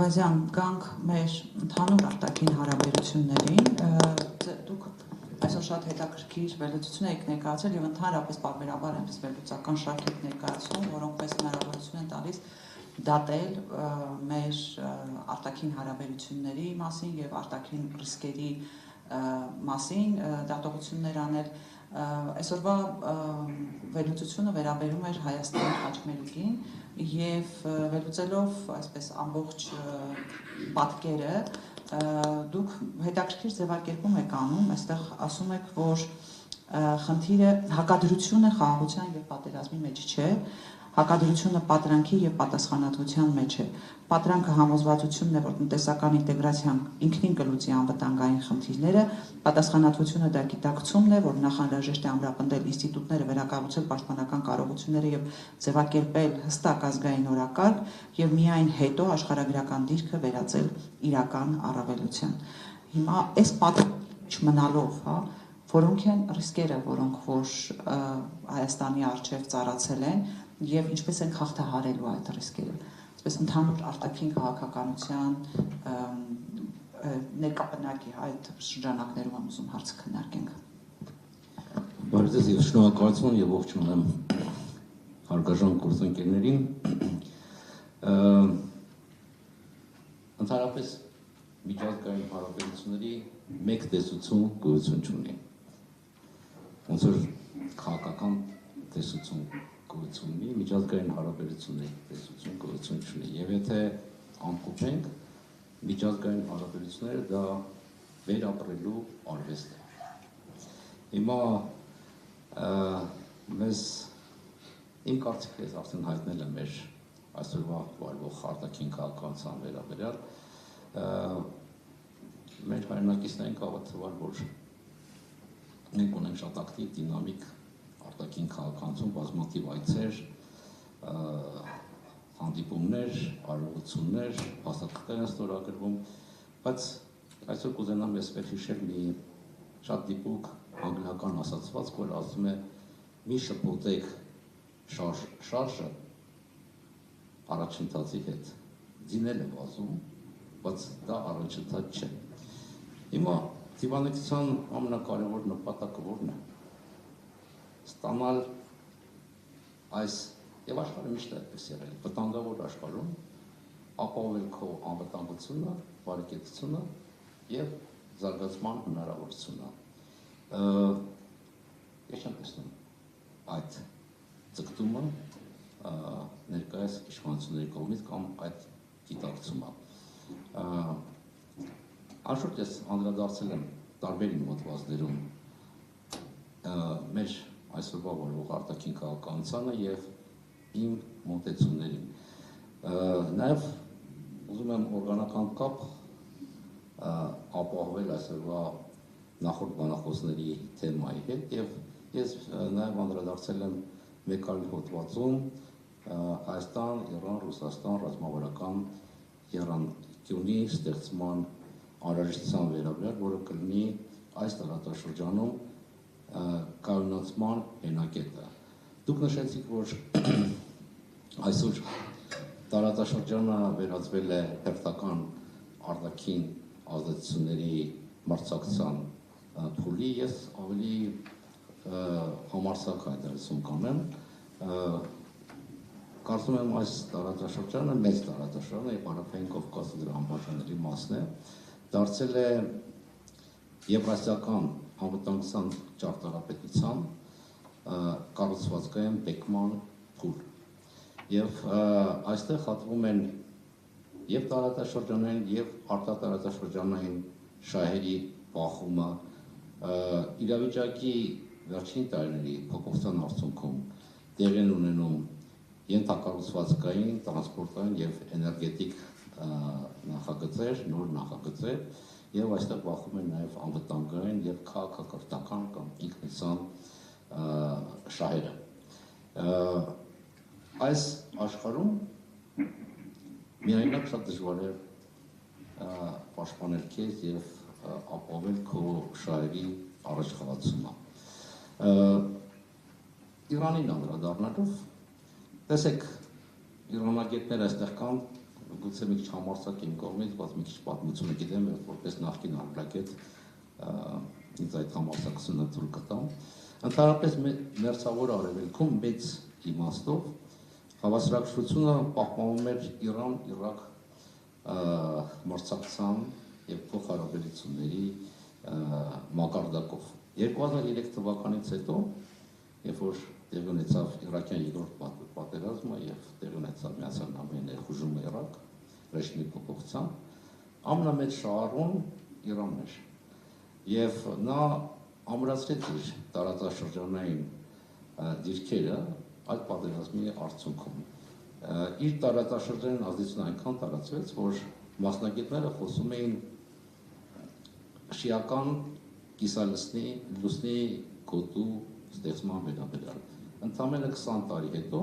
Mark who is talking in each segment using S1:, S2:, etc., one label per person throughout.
S1: Այվազյան, գանք մեր ընդհանուր արտաքին հարաբերություններին, դուք այսօր շատ հետաքրքիր վերլուծություն եք ներկայացրել եւ ընդհանրապես պարբերաբար այնպես վերլուծական շարք եք ներկայացնում, որոնք մեզ հնարավորություն են տալիս դատել մեր արտաքին հարաբերությունների մասին եւ արտաքին ռիսկերի մասին դատողություններ անել։ Այսօրվա վերլուծությունը վերաբերում էր Հայաստանի խաչմերուկին եւ վերլուծելով այսպես ամբողջ պատկերը դուք հետաքրքիր ձևակերպում եք անում, այստեղ ասում եք, որ խնդիրը հակադրությունը խաղաղության եւ պատերազմի մեջ չէ, հակադրությունը պատրանքի եւ պատասխանատվության մեջ է։ Պատրանքը համոզվածությունն է, որ տնտեսական ինտեգրացիան ինքնին կլուծի անվտանգային խնդիրները, պատասխանատվությունը դա գիտակցումն է, որ նախանհրաժեշտ է ամրապնդել ինստիտուտները, վերակառուցել պաշտպանական կարողությունները եւ ձևակերպել հստակ ազգային օրակարգ եւ միայն հետո աշխարհագրական դիրքը վերածել իրական առավելության։ Հիմա այս պատրանքի մնալով, որոնք են ռիսկերը, որոնք որ Հայաստանի առջև ծառացել են եւ ինչպես են հաղթահարելու այդ ռիսկերը, այսպես ընդհանուր արտաքին քաղաքականության ներկապնակի այդ շրջանակներում եմ ուզում հարցը քննարկենք։
S2: Բարև ձեզ եւ շնորհակալություն եւ ողջունում եմ հարգարժան գործընկերներին։ Ընդհանրապես միջազգային հարաբերությունների մեկ տեսություն գոյություն չունի։ Ոնց որ քաղաքական տեսություն գոյություն ունի, միջազգային հարաբերությունների տեսություն գոյություն չունի։ Եվ եթե ամփոփենք, միջազգային հարաբերությունները դա վերապրելու արվեստ է։ Հիմա մեզ իմ կարծիքով ես արդեն հայտնել եմ մեր այսօրվա վարվող արտաքին քաղաքականության վերաբերյալ մեր հայրենակիցներին կարող է թվալ, որ մենք ունենք շատ ակտիվ դինամիկ արտաքին քաղաքականություն, բազմաթիվ այցեր, հանդիպումներ, արարողություններ, փաստաթղթեր են ստորագրվում, բայց այսօր կուզենամ ես վերհիշել մի շատ դիպուկ անգլիական ասացվածք, որ ասում է մի շփոթեք շարժը առաջընթացի հետ, ձինել է վազում, բայց դա առաջընթաց չէ։ Հիմա դիվանագիտության ամենակարևոր նպատակը որն է։ Ստանալ այս եւ աշխարհը միշտ այդպես եղել, վտանգավոր աշխարհում ապահովել քո անվտանգությունը, բարեկեցությունը եւ զարգացման հնարավորությունը։ Ես չեմ տեսնում այդ ձգտումը ներկայիս իշխանությունների կողմից կամ այդ գիտակցումը։ Անշուշտ ես անդրադարձել եմ տարբեր մոտվածներում մեր այսօրվա որող արտաքին քաղաքականությանը եւ իմ մոտեցումներին։ Նաեւ ուզում եմ օրգանական կապ ապահովել այսօրվա նախորդ բանախոսների թեմայի հետ եւ ես նաեւ անդրադարձել եմ մեկ այլ հոդվածում Հայաստան, Իրան, Ռուսաստան ռազմավարական եռանկյունի ստեղծման անհրաժեշտության վերաբերյալ, որը կլինի այս տարածաշրջանում կայունացման հենակետը։ Դուք նշեցիք, որ այսօր տարածաշրջանը վերածվել է հերթական արտաքին ազդեցությունների մրցակցության փուլի, ես ավելի համարձակ հայտարարություն կանեմ, կարծում եմ այս տարածաշրջանը, մեծ տարածաշրջանը եւ Հարավային Կովկասը դրա անբաժանելի մասն է, դարձել է եվրասիական անվտանգության ճարտարապետության կառուցվածքային բեկման փուլ։ Եվ այստեղ հատվում են եւ տարածաշրջանային եւ արտատարածաշրջանային շահերի բախումը, իրավիճակի վերջին տարիների փոփոխության արդյունքում տեղի են ունենում ենթակառուցվածքային, տրանսպորտային եւ էներգետիկ նախագծեր, նոր նախագծեր եւ այստեղ բախում են նաեւ անվտանգային եւ քաղաքակրթական կամ ինքնության շահերը։ Այս աշխարհում միայնակ շատ դժվար է պաշտպանել քեզ եւ ապահովել քո շահերի առաջխաղացումը։ Իրանին անդրադառնալով տեսեք իրանագետներ այստեղ կան, գուցե մի քիչ համարձակ իմ կողմից, բայց մի քիչ պատմությունը գիտեմ, որպես նախկին արտակետ ինձ այդ համարձակությունը թույլ կտամ։ Ընդհանրապես մերձավոր արևելքում մեծ իմաստով հավասարակշռությունը պահպանում էր Իրան-Իրաք մրցակցության եւ փոխհարաբերությունների մակարդակով։ 2003 թվականից հետո, երբ որ տեղի ունեցավ Իրաքյան երկրորդ պատերազմը եւ տեղի ունեցավ Միացյալ Նահանգների ներխուժումը Իրաք, ռեժիմի փոփոխությամբ, ամենամեծ շահառուն Իրանն էր։ Եվ նա ամրացրեց իր տարածաշրջանային դիրքերը այդ պատերազմի արդյունքում։ Իր տարածաշրջանային ազդեցությունը այնքան տարածվեց, որ մասնագետները խոսում էին շիական կիսալուսնի գոտու ստեղծման վերաբերյալ։ Ընդամենը 20 տարի հետո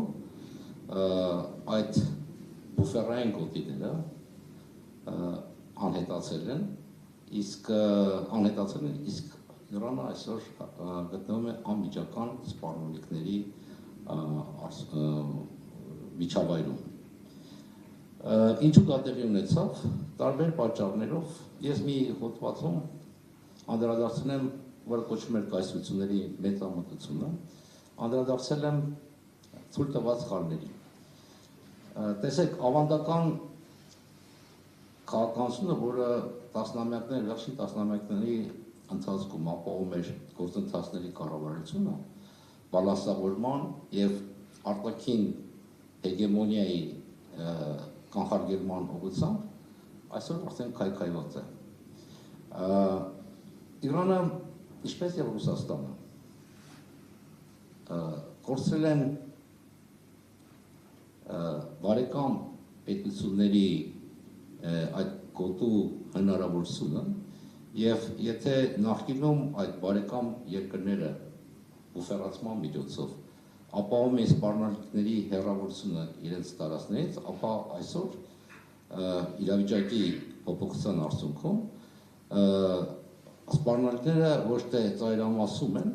S2: այդ բուֆերային գոտիները անհետացել են, իսկ Իրանը այսօր գտնվում է անմիջական սպառնալիքների միջավայրում։ Ինչու դա տեղի ունեցավ, տարբեր պատճառներով, ես մի հոդվածում անդրադարձել եմ, որը կոչվում էր կայսրությունների մեծամտությունը, անդրադարձել եմ թույլ տված խառների։ Տեսեք, ավանդական քաղաքականությունը, որը վերջին տասնամյակների ընթացքում ապահովում էր գործընթացների կառավարությունը, բալանսավորման եւ արտաքին հեգեմոնիայի կանխարգելման ուղղությամբ, այսօր արդեն քայքայված է։ Իրանը, ինչպես եւ Ռուսաստանը, կորցրել են բարեկամ պետությունների այդ գոտու հնարավորությունը եւ եթե նախկինում այդ բարեկամ երկրները բուֆերացման միջոցով ապահովում են սպառնալիքների հեռավորությունը իրենց տարածքներից, ապա այսօր իրավիճակի փոփոխության արդյունքում սպառնալիքները ոչ թե ծայրամասում են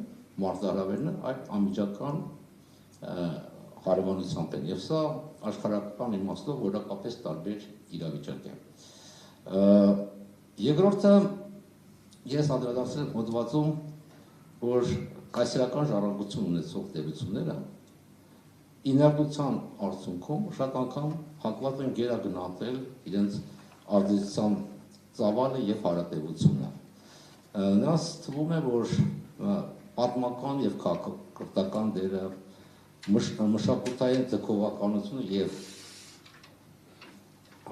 S2: մարտահրավերները, այլ անմիջական հարևանությամբ են, եւ սա աշխարհական իմաստով որակապես տարբեր իրավիճակ է։ Երկրորդը, ես անդրադարձել եմ հոդվածում, որ կայսերական ժառանգություն ունեցող տերությունները իներտության արդյունքում շատ անգամ հակված են գերագնահատել իրենց ազդեցության ծավալը եւ հարատեվությունը։ Նրանց թվում է, որ պատմական եւ քաղաքական դերը, մշակութային ձգողականությունը եւ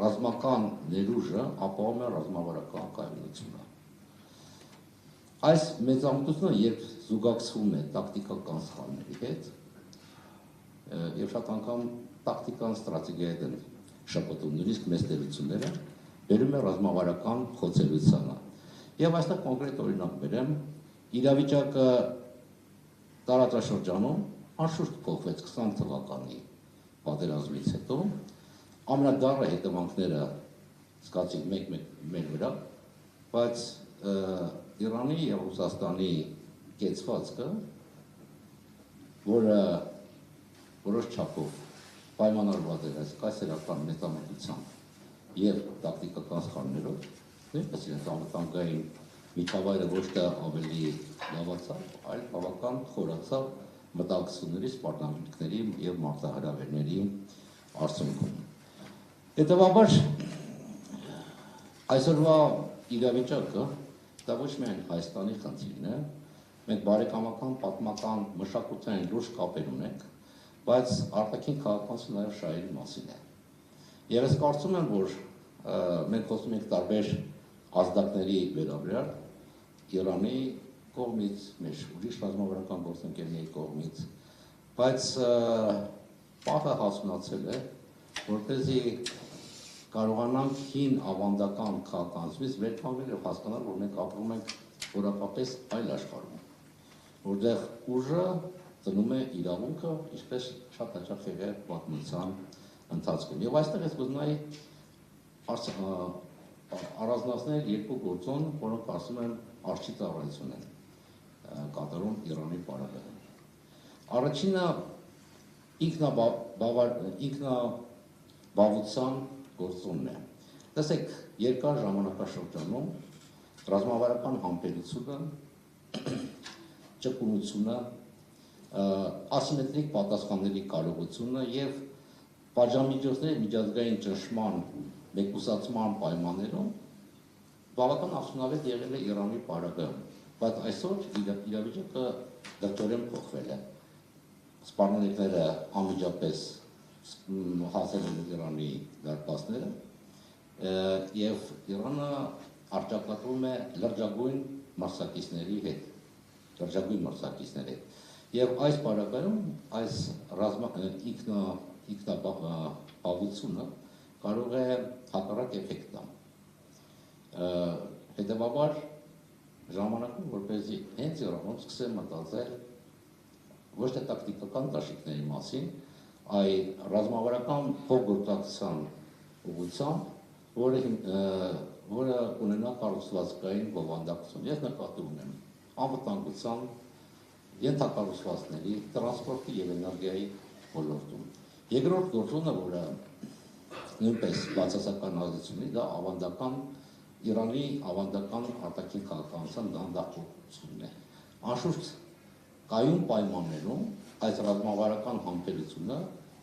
S2: ռազմական ներուժը ապահովում է ռազմավարական կայունությունը։ Այս մեծամտությունը, երբ զուգակցվում է տակտիկական սխալների հետ, եւ շատ անգամ տակտիկան ստրատեգիայի հետ են շփոթում, նույնիսկ մեծ տերությունները, բերում է ռազմավարական խոցելիությանը։ Եվ այստեղ կոնկրետ օրինակ բերեմ, իրավիճակը տարածաշրջանում անշուշտ փոխվեց 20 թվականի պատերազմից հետո, ամենադառը հետևանքները զգացին մեր վրա, բայց Իրանի եւ Ռուսաստանի կեցվածքը, որը որոշ չափով պայմանավորված էր այս կայսերական մեծամտությամբ եւ տակտիկական սխալներով, նույնպես իրենց անվտանգային միջավայրը ոչ թե ավելի լավացավ, այլ բավական խորացավ մտահոգությունների, սպառնալիքների եւ մարտահրավերների արդյունքում։ Հետևաբար այսօրվա իրավիճակը դա ոչ միայն Հայաստանի խնդիրն է, մենք բարեկամական, պատմական, մշակութային լուրջ կապեր ունենք, բայց արտաքին քաղաքականությունը նաեւ շահերի մասին է։ Եվ ես կարծում եմ, որ մենք խոսում ենք տարբեր ազդակների վերաբերյալ Իրանի կողմից, մեր ուրիշ ռազմավարական գործընկերների կողմից, բայց պահը հասունացել է, որպեսզի կարողանանք հին ավանդական քաղաքականությունից վեր կանգնել եւ հասկանալ, որ մենք ապրում ենք որակապես այլ աշխարհում, որտեղ ուժը ծնում է իրավունքը, ինչպես շատ հաճախ եղել է պատմության ընթացքում։ Եվ այստեղ ես կուզենայի առանձնացնել երկու գործոն, որոնք ասում են արջի ծառայություն են կատարում Իրանի պարագայում։ Առաջինը ինքնաբավության գործոնն է։ Տեսեք, երկար ժամանակաշրջանում ռազմավարական համբերությունը, ճկունությունը, ասիմետրիկ պատասխանների կարողությունը եւ պատժամիջոցների միջազգային ճնշման մեկուսացման պայմաններում բավական արդյունավետ եղել է Իրանի պարագայում, բայց այսօր իրավիճակը դրդորեն փոխվել է։ Սպառնալիքները անմիջապես հասել են Իրանի դարպասները եւ Իրանը արճակատվում է լրջագույն մրցակիցների հետ։ Եվ այս պարագայում այս ինքնապահությունը կարող է հակառակ էֆեկտ տալ։ Հետևաբար ժամանակում որպեսզի հենց Իրանում սկսեն մտածել ոչ թե տակտիկական դաշինքների մասին, այլ ռազմավարական փոխգործակցության ուղղությամբ, որը ունենա կառուցվածքային բովանդակություն։ Ես նկատի ունեմ անվտանգության, ենթակառուցվածքների, տրանսպորտի եւ էներգիայի ոլորտում։ Երկրորդ գործոնը, որը նույնպես բացասական ազդեցություն ունի, դա Իրանի ավանդական արտաքին քաղաքականության դանդաղությունն է։ Անշուշտ կայուն պայմաններում այս ռազմավարական համբերությունը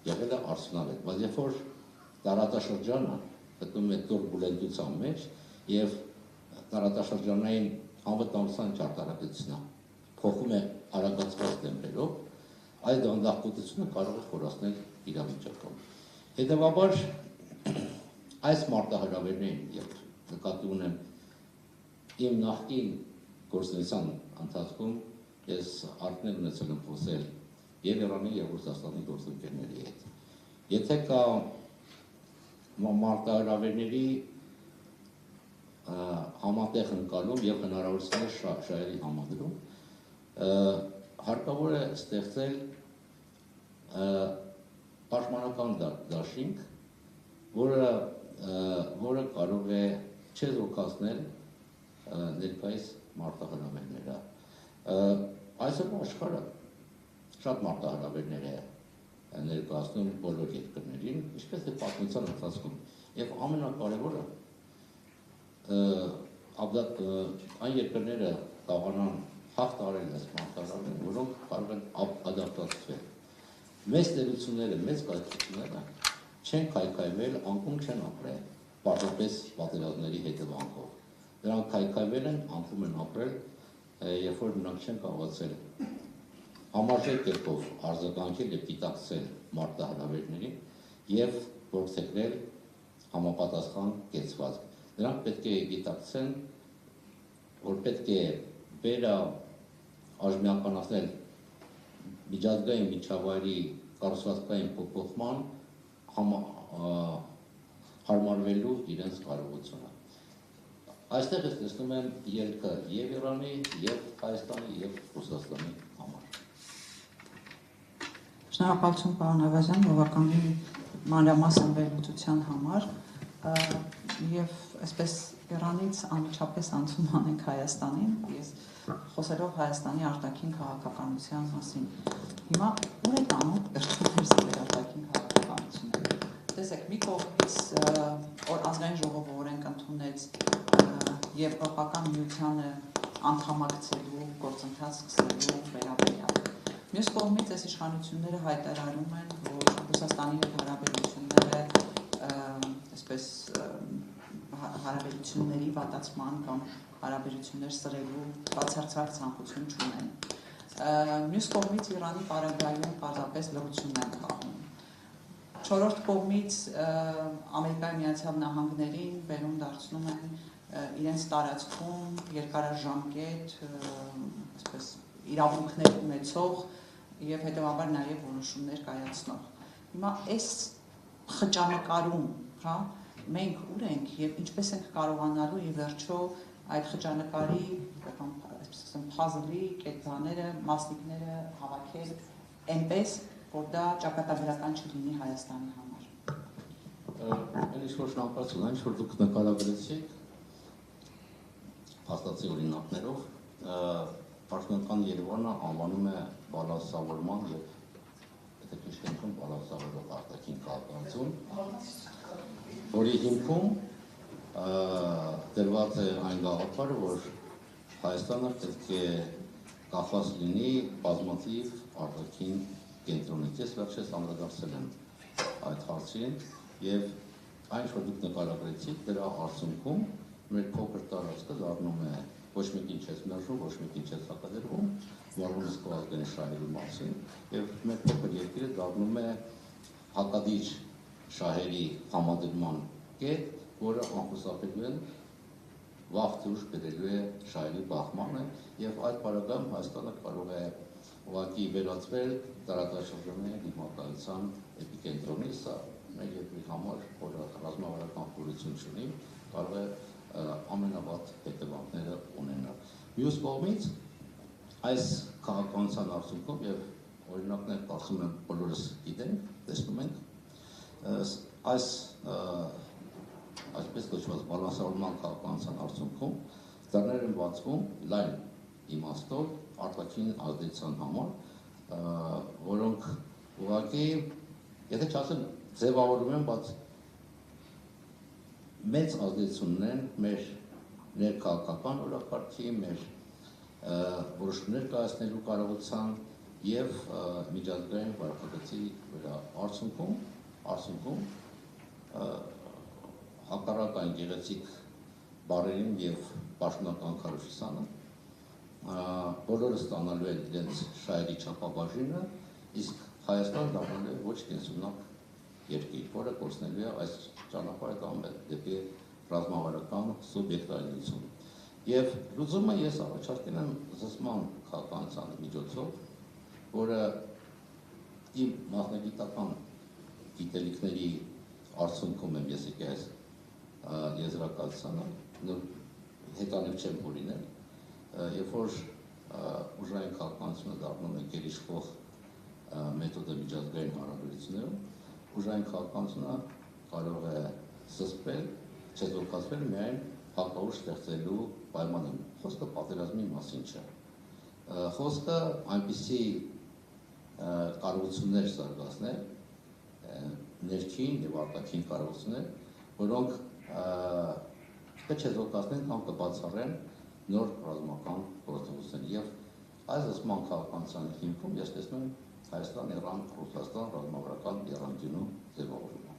S2: եղել է արդյունավետ, բայց երբ որ տարածաշրջանը գտնվում է տուրբուլենտության մեջ եւ տարածաշրջանային անվտանգության ճարտարապետությունը փոխում է արագացված տեմպերով, այս դանդաղությունը կարող է խորացնել իրավիճակը։ Հետևաբար այս մարտահրավերներին եւ նկատի ունեմ իմ նախկին գործունեության ընթացքում ես արտներ ունեցել եմ խոսել եւ Իրանի եւ Ռուսաստանի գործընկերների հետ։ Եթե կա մարտահրավերների համատեղ ընկալում եւ հնարավորություններ շահերի համադրում, հարկավոր է ստեղծել պաշտպանական դաշինք, որը կարող է չեզոքացնել ներկայիս մարտահրավերները։ Այսօր աշխարհը շատ մարտահրավերներ է ներկայացնում բոլոր երկրներին, ինչպես է պատմության ընթացքում։ Եվ ամենակարևորը այն երկրները կարողանան հաղթահարել այս մարտահրավերները, որոնք կարող են ադապտացվել։ Մեծ տերությունները, մեծ կայքությունները չեն քայքայվել, անկում չեն ապրել, պարզապես պատերազմների հետևանքով։ Նրանք քայքայվել են, անկում են ապրել, երբ որ նրանք չեն կարողացել համարժեք կերպով արձագանքել եւ դիտակցել մարտահրավերներին եւ ողջերել համապատասխան կեցվածք։ Նրանք պետք է դիտակցեն, որ պետք է վերաազգանացնել միջազգային միջավայրի կառուցվածքային փոփոխման հարմարվելու իրենց կարողությունը։ Այստեղ ես տեսնում եմ ելքը եւ Իրանի, եւ Հայաստանի, եւ Ռուսաստանի համար։
S1: Շնորհակալություն պարոն Ավազյան, բավականին մանրամասն վերլուծության համար եւ այսպես Իրանից անմիջապես անցում անենք Հայաստանին, ես խոսելով Հայաստանի արտաքին քաղաքականության մասին։ Հիմա ուր է տանում վերջիններս արտաքին քաղաքականությունը։ Տեսեք, մի կողմից ազգային ժողովը օրենք ընդունեց Եվրոպական միությանը անդամակցելու գործընթաց սկսելու վերաբերյալ։ Մյուս կողմից այս իշխանությունները հայտարարում են, որ Ռուսաստանի հետ հարաբերությունները այսպես հարաբերությունների վատացման կամ հարաբերություններ սրելու բացարձակ ցանկություն չունեն։ Մյուս կողմից Իրանի պարագայում պարզապես լռություն են խաղում։ Չորրորդ կողմից Ամերիկայի Միացյալ Նահանգներին վերում դարձնում են իրենց տարածքում երկարաժամկետ այսպես իրավունքներ ունեցող եւ հետեւաբար նաեւ որոշումներ կայացնող։ Հիմա այս խճանկարում, հա, մենք ուր ենք եւ ինչպես ենք կարողանալու ի վերջո այդ խճանկարի կամ այսպես ասեմ փազլի կետաները, մասնիկները հավաքել այնպես, որ դա ճակատագրական չլինի Հայաստանի համար։
S2: Այն ինչ-որ շնորհակալություն, այն ինչ-որ դուք նկարագրեցիք փաստացի օրինակներով, Պաշտպանական Երևանը անվանում է բալանսավորման եւ եթե քիչ կենտրոն բալանսավորող արտաքին քաղաքականություն։ որի հիմքում դրված է այն գաղափարը, որ Հայաստանը պետք է կախված լինի բազմաթիվ արտաքին կենտրոնից։ Ես վերջերս անդրադարձել եմ այդ հարցին եւ այն, որ դուք նկարագրեցիք, դրա արդյունքում մեր փոքր տարածքը դառնում է ոչ մեկին չես մերժում, ոչ մեկին չես հակադրվում, Վարդանիսկու ազգային շահերի մասին եւ մեր փոքր երկիրը դառնում է հակադիր շահերի համադրման կետ, որը անխուսափելի է վաղ դուրս բերելու է շահերի բախմանը եւ այդ պարագայում Հայաստանը կարող է ուղղակի վերածվել տարածաշրջանային դիմակայության էպիկենտրոնի, սա մեր երկրի համար, որը ռազմավարական խորություն ունի, կարող է ամենավատ հետևանքները ունենալ։ Մյուս կողմից այս քաղաքականության արդյունքում եւ օրինակներ կարծում եմ բոլորս գիտենք, տեսնում ենք, այս այսպես կոչված բալանսավորման քաղաքականության արդյունքում դռներ են բացվում լայն իմաստով արտաքին ազդեցության համար, որոնք ուղղակի, եթե չասեմ ձևավորում են, բայց մեծ ազդեցություն են մեր ներքաղաքական օրակարգի, մեր որոշումներ կայացնելու կարողության եւ միջազգային վարքագծի վրա արդյունքում հակառակ այն գեղեցիկ բարերին եւ պաշտոնական քարոզությանը բոլորը ստանալու են իրենց շահերի չափաբաժինը, իսկ Հայաստան դառնալու է ոչ կենսունակ երկիր, որը կորցնելու է այս ճանապարհը տանում դեպի ռազմավարական սուբյեկտայնություն։ Եվ լուծումը ես առաջարկել եմ զսպման քաղաքականության միջոցով, որը իմ մասնագիտական գիտելիքների արդյունքում եմ ես եկել այս եզրակացությանը, հետանիվ չեմ հորինել, երբ որ ուժային քաղաքականությունը դառնում է գերիշխող մեթոդը միջազգային հարաբերություններում, ուժային քաղաքականությունը կարող է զսպել, չեզոքացվել միայն հակաուժ ստեղծելու պայմաններում։ Խոսքը պատերազմի մասին չէ։ Խոսքը այնպիսի կարողություններ զարգացնել, ներքին եւ արտաքին կարողություններ, որոնք կչեզոքացնեն կամ կբացառեն նոր ռազմական գործողություններ։ Եվ այս զսպման քաղաքականության հիմքում ես տեսնում եմ Հայաստան, Իրան, Ռուսաստան ռազմավարական եռանկյունու ձևավորումը։